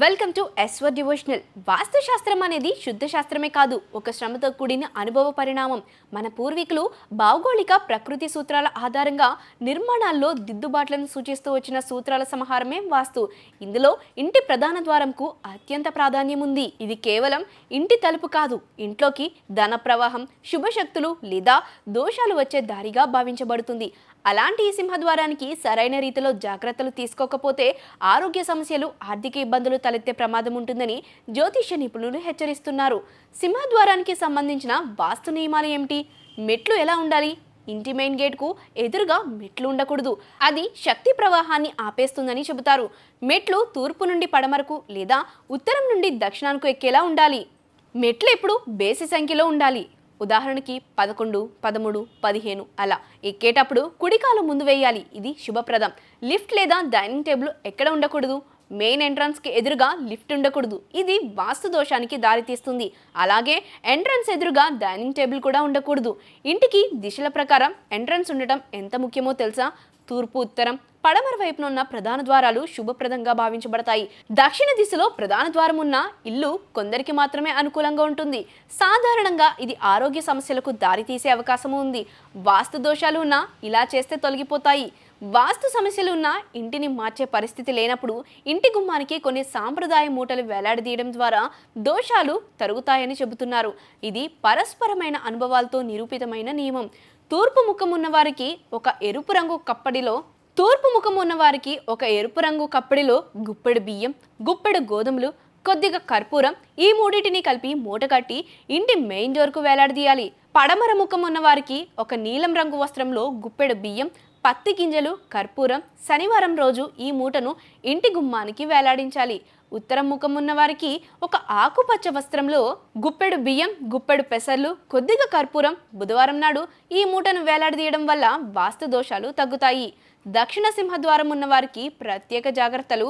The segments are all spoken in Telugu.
Welcome to ఎస్వర్ devotional. వాస్తుశాస్త్రం అనేది శుద్ధ శాస్త్రమే కాదు, ఒక శ్రమతో కూడిన అనుభవ పరిణామం. మన పూర్వీకులు భౌగోళిక ప్రకృతి సూత్రాల ఆధారంగా నిర్మాణాల్లో దిద్దుబాట్లను సూచిస్తూ వచ్చిన సూత్రాల సమాహారమే వాస్తు. ఇందులో ఇంటి ప్రధాన ద్వారంకు అత్యంత ప్రాధాన్యం ఉంది. ఇది కేవలం ఇంటి తలుపు కాదు, ఇంట్లోకి ధన ప్రవాహం, శుభశక్తులు లేదా దోషాలు వచ్చే దారిగా భావించబడుతుంది. అలాంటి ఈ సింహద్వారానికి సరైన రీతిలో జాగ్రత్తలు తీసుకోకపోతే ఆరోగ్య సమస్యలు, ఆర్థిక ఇబ్బందులు తలెత్తే ప్రమాదం ఉంటుందని జ్యోతిష్య నిపుణులు హెచ్చరిస్తున్నారు. సింహద్వారానికి సంబంధించిన వాస్తు నియమాలు ఏమిటి? మెట్లు ఎలా ఉండాలి? ఇంటి మెయిన్ గేట్కు ఎదురుగా మెట్లు ఉండకూడదు, అది శక్తి ప్రవాహాన్ని ఆపేస్తుందని చెబుతారు. మెట్లు తూర్పు నుండి పడమరకు లేదా ఉత్తరం నుండి దక్షిణానికి ఎక్కేలా ఉండాలి. మెట్లు ఎప్పుడు బేసి సంఖ్యలో ఉండాలి. ఉదాహరణకి 11, 13, 15 అలా. ఎక్కేటప్పుడు కుడికాలు ముందు వేయాలి, ఇది శుభప్రదం. లిఫ్ట్ లేదా డైనింగ్ టేబుల్ ఎక్కడ ఉండకూడదు? మెయిన్ ఎంట్రన్స్కి ఎదురుగా లిఫ్ట్ ఉండకూడదు, ఇది వాస్తు దోషానికి దారితీస్తుంది. అలాగే ఎంట్రన్స్ ఎదురుగా డైనింగ్ టేబుల్ కూడా ఉండకూడదు. ఇంటికి దిశల ప్రకారం ఎంట్రన్స్ ఉండటం ఎంత ముఖ్యమో తెలుసా? తూర్పు, ఉత్తరం, పడమర వైపున ఉన్న ప్రధాన ద్వారాలు శుభప్రదంగా భావించబడతాయి. దక్షిణ దిశలో ప్రధాన ద్వారం ఉన్న ఇల్లు కొందరికి మాత్రమే అనుకూలంగా ఉంటుంది. సాధారణంగా ఇది ఆరోగ్య సమస్యలకు దారితీసే అవకాశం ఉంది. వాస్తు దోషాలు ఉన్నా ఇలా చేస్తే తొలగిపోతాయి. వాస్తు సమస్యలు ఉన్న ఇంటిని మార్చే పరిస్థితి లేనప్పుడు ఇంటి గుమ్మానికి కొన్ని సాంప్రదాయ మూటలు వేలాడదీయడం ద్వారా దోషాలు తరుగుతాయని చెబుతున్నారు. ఇది పరస్పరమైన అనుభవాలతో నిరూపితమైన నియమం. తూర్పు ముఖం ఉన్న వారికి ఒక ఎరుపు రంగు కప్పడిలో గుప్పెడు బియ్యం, గుప్పెడు గోధుమలు, కొద్దిగా కర్పూరం, ఈ మూడింటిని కలిపి మూట కట్టి ఇంటి మెయిన్ డోర్కు వేలాడదీయాలి. పడమర ముఖం ఉన్న వారికి ఒక నీలం రంగు వస్త్రంలో గుప్పెడు బియ్యం, పత్తి గింజలు, కర్పూరం, శనివారం రోజు ఈ మూటను ఇంటి గుమ్మానికి వేలాడించాలి. ఉత్తరం ముఖం ఉన్న వారికి ఒక ఆకుపచ్చ వస్త్రంలో గుప్పెడు బియ్యం, గుప్పెడు పెసర్లు, కొద్దిగా కర్పూరం, బుధవారం నాడు ఈ మూటను వేలాడదీయడం వల్ల వాస్తు దోషాలు తగ్గుతాయి. దక్షిణ సింహద్వారం ఉన్న వారికి ప్రత్యేక జాగ్రత్తలు.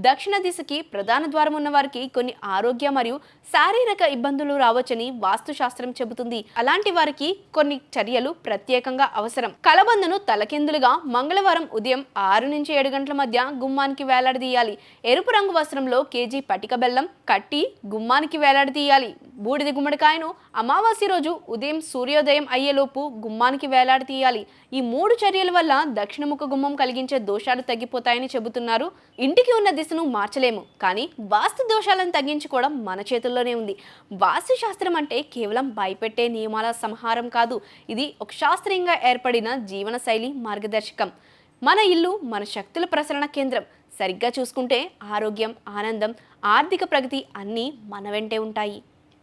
దక్షిణ దిశకి ప్రధాన ద్వారం ఉన్న వారికి కొన్ని ఆరోగ్య మరియు శారీరక ఇబ్బందులు రావచ్చని వాస్తుశాస్త్రం చెబుతుంది. అలాంటి వారికి కొన్ని చర్యలు ప్రత్యేకంగా అవసరం. కలబందను తలకిందులుగా మంగళవారం ఉదయం 6 నుంచి 7 గంటల మధ్య గుమ్మానికి వేలాడదీయాలి. ఎరుపు రంగు వస్త్రంలో కేజీ పటిక బెల్లం కట్టి గుమ్మానికి వేలాడదీయాలి. బూడిద గుమ్మడికాయను అమావాస్య రోజు ఉదయం సూర్యోదయం అయ్యేలోపు గుమ్మానికి వేలాడదీయాలి. ఈ 3 చర్యల వల్ల దక్షిణముఖ గుమ్మం కలిగించే దోషాలు తగ్గిపోతాయని చెబుతున్నారు. ఇంటికి ఉన్న దిశను మార్చలేము, కానీ వాస్తు దోషాలను తగ్గించుకోవడం మన చేతుల్లోనే ఉంది. వాస్తు శాస్త్రం అంటే కేవలం భయపెట్టే నియమాల సంహారం కాదు, ఇది ఒక శాస్త్రీయంగా ఏర్పడిన జీవన శైలి మార్గదర్శకం. మన ఇల్లు మన శక్తుల ప్రసరణ కేంద్రం. సరిగ్గా చూసుకుంటే ఆరోగ్యం, ఆనందం, ఆర్థిక ప్రగతి అన్నీ మన వెంటే ఉంటాయి.